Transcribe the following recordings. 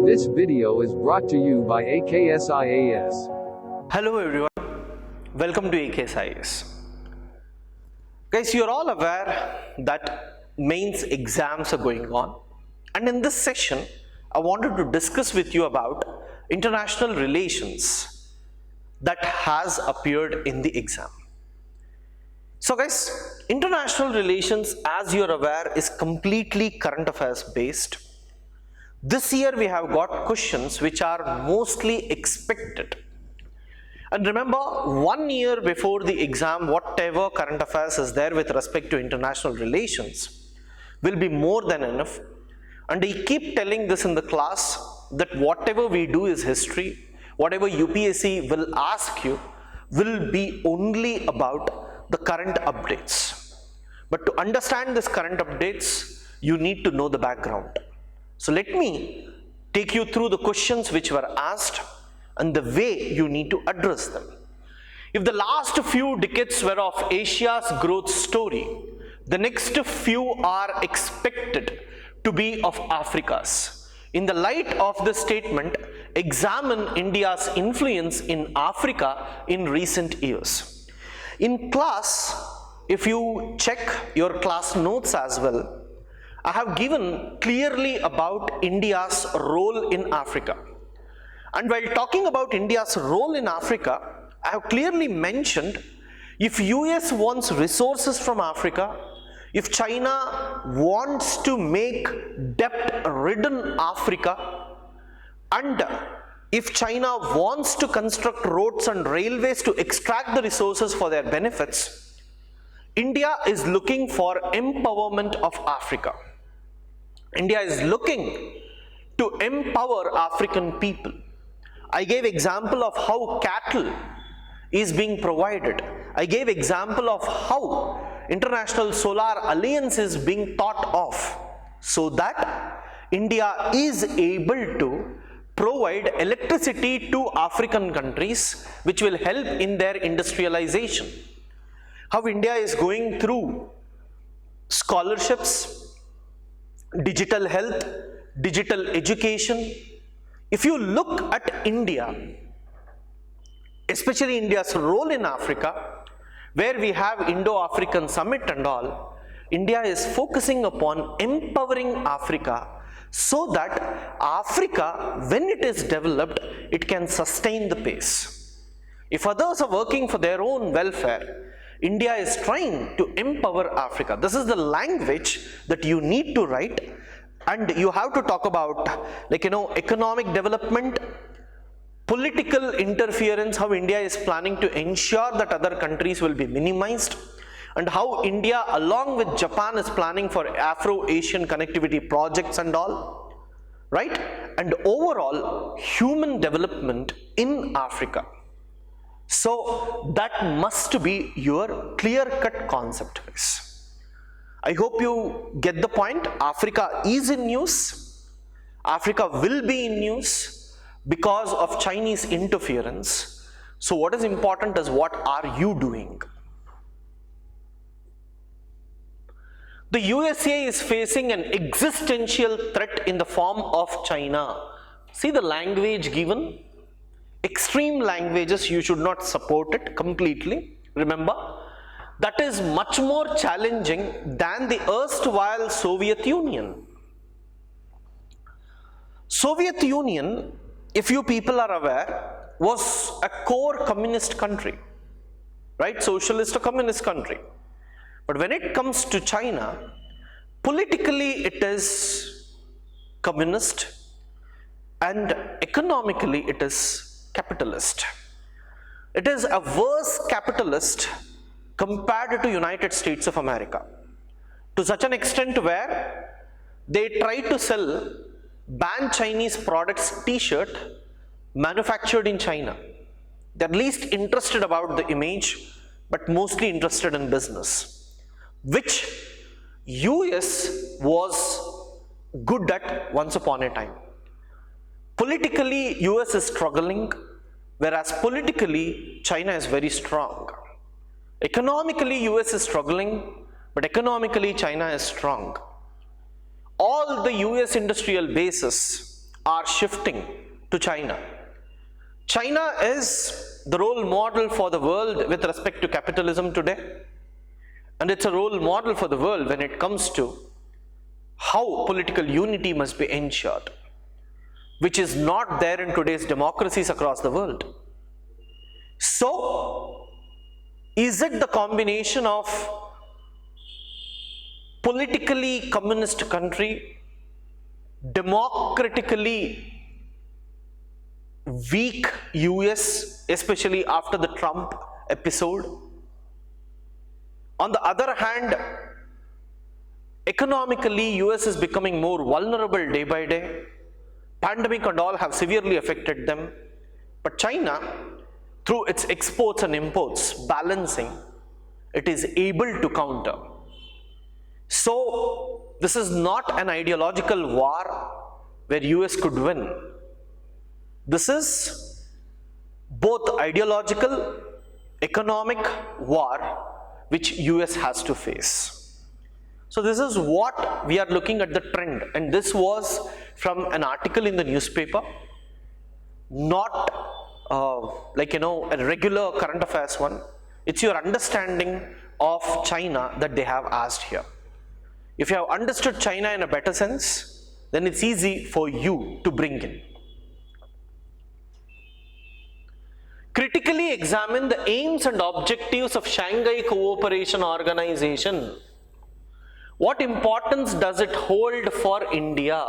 This video is brought to you by AKSIAS. Hello everyone, welcome to AKSIAS. Guys, you're all aware that mains exams are going on, and in this session I wanted to discuss with you about international relations that has appeared in the exam. So guys, international relations, as you're aware, is completely current affairs based. This year we have got questions which are mostly expected. And remember, 1 year before the exam, whatever current affairs is there with respect to international relations will be more than enough. And I keep telling this in the class that whatever we do is history. Whatever UPSC will ask you will be only about the current updates. But to understand this current updates, you need to know the background. So let me take you through the questions which were asked and the way you need to address them. If the last few decades were of Asia's growth story, the next few are expected to be of Africa's. In the light of this statement, examine India's influence in Africa in recent years. In class, if you check your class notes as well, I have given clearly about India's role in Africa. And while talking about India's role in Africa, I have clearly mentioned if US wants resources from Africa, if China wants to make debt-ridden Africa, and if China wants to construct roads and railways to extract the resources for their benefits, India is looking for empowerment of Africa. India is looking to empower African people. I gave example of how cattle is being provided. I gave example of how International Solar Alliance is being thought of so that India is able to provide electricity to African countries which will help in their industrialization. How India is going through scholarships, digital health, digital education. If you look at India, especially India's role in Africa, where we have Indo-African Summit and all, India is focusing upon empowering Africa so that Africa, when it is developed, it can sustain the pace. If others are working for their own welfare, India is trying to empower Africa. This is the language that you need to write, and you have to talk about economic development, political interference, how India is planning to ensure that other countries will be minimized, and how India along with Japan is planning for Afro-Asian connectivity projects and all, right? And overall human development in Africa. So that must be your clear-cut concept, guys. I hope you get the point. Africa is in news. Africa will be in news because of Chinese interference. So what is important is what are you doing? The USA is facing an existential threat in the form of China. See the language given? Extreme languages, you should not support it completely. Remember, that is much more challenging than the erstwhile Soviet Union. Soviet Union, if you people are aware, was a core communist country, right? Socialist or communist country. But when it comes to China, politically it is communist and economically it is capitalist. It is a worse capitalist compared to United States of America, to such an extent where they try to sell ban Chinese products t-shirt manufactured in China. They're least interested about the image but mostly interested in business, which US was good at once upon a time. Politically, US is struggling, whereas politically, China is very strong. Economically, US is struggling, but economically, China is strong. All the US industrial bases are shifting to China. China is the role model for the world with respect to capitalism today, and it's a role model for the world when it comes to how political unity must be ensured, which is not there in today's democracies across the world. So, is it the combination of politically communist country, democratically weak US, especially after the Trump episode? On the other hand, economically US is becoming more vulnerable day by day. Pandemic and all have severely affected them. But China, through its exports and imports balancing, it is able to counter. So this is not an ideological war where US could win. This is both ideological, economic war which US has to face. So this is what we are looking at the trend, and this was from an article in the newspaper, not a regular current affairs one. It's your understanding of China that they have asked here. If you have understood China in a better sense, then it's easy for you to bring in. Critically examine the aims and objectives of Shanghai Cooperation Organization. What importance does it hold for India?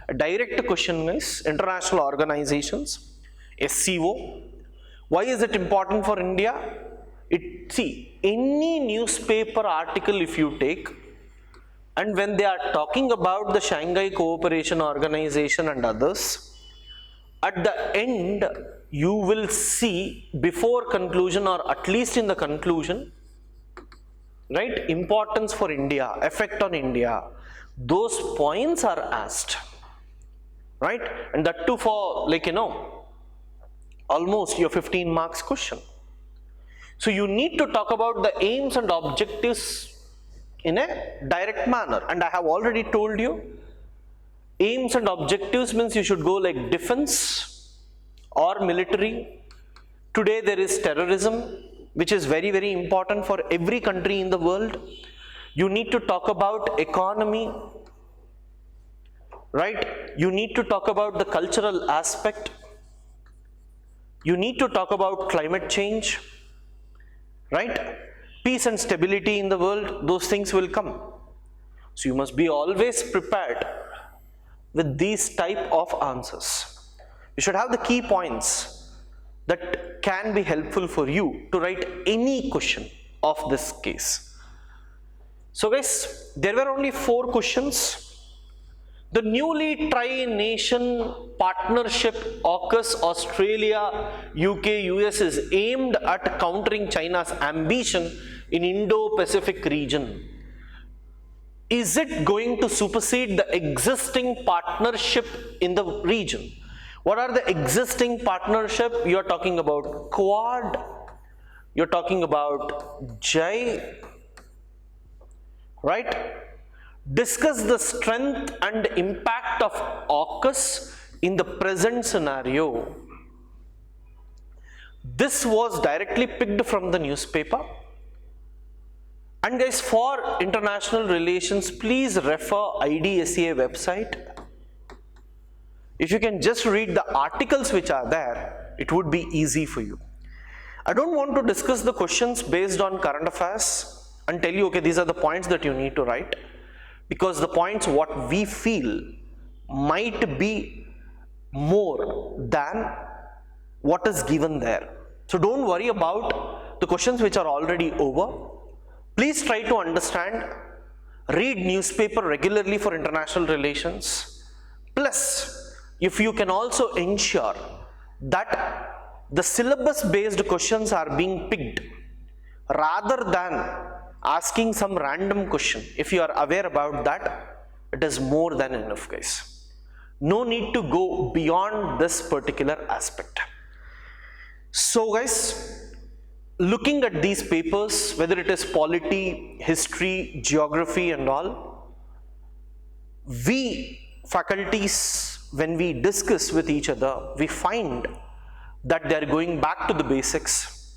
A direct question is international organizations, SCO. Why is it important for India? See, any newspaper article if you take, and when they are talking about the Shanghai Cooperation Organization and others, at the end you will see before conclusion, or at least in the conclusion, right, importance for India, effect on India, those points are asked, right, and that too for almost your 15 marks question. So you need to talk about the aims and objectives in a direct manner, and I have already told you aims and objectives means you should go like defense or military. Today there is terrorism, which is very, very important for every country in the world. You need to talk about economy, right? You need to talk about the cultural aspect. You need to talk about climate change, right? Peace and stability in the world, those things will come. So you must be always prepared with these type of answers. You should have the key points that can be helpful for you to write any question of this case. So guys, there were only 4 questions. The newly tri-nation partnership AUKUS, Australia, UK, US is aimed at countering China's ambition in Indo-Pacific region. Is it going to supersede the existing partnership in the region? What are the existing partnership? You are talking about Quad, you are talking about JAI, right? Discuss the strength and impact of AUKUS in the present scenario. This was directly picked from the newspaper. And guys, for international relations, please refer IDSA website. If you can just read the articles which are there, it would be easy for you. I don't want to discuss the questions based on current affairs and tell you, okay, these are the points that you need to write, because the points what we feel might be more than what is given there. So don't worry about the questions which are already over. Please try to understand, read newspaper regularly for international relations. Plus, if you can also ensure that the syllabus based questions are being picked rather than asking some random question, if you are aware about that, it is more than enough, guys. No need to go beyond this particular aspect. So guys, looking at these papers, whether it is polity, history, geography and all, we faculties when we discuss with each other, we find that they are going back to the basics.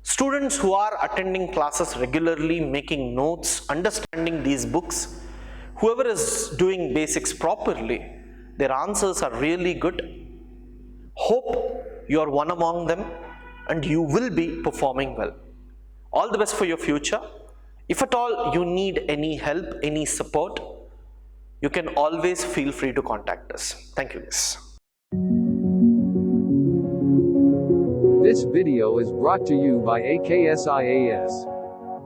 Students who are attending classes regularly, making notes, understanding these books, whoever is doing basics properly, their answers are really good. Hope you are one among them and you will be performing well. All the best for your future. If at all you need any help, any support, you can always feel free to contact us. Thank you, guys. This video is brought to you by AKSIAS.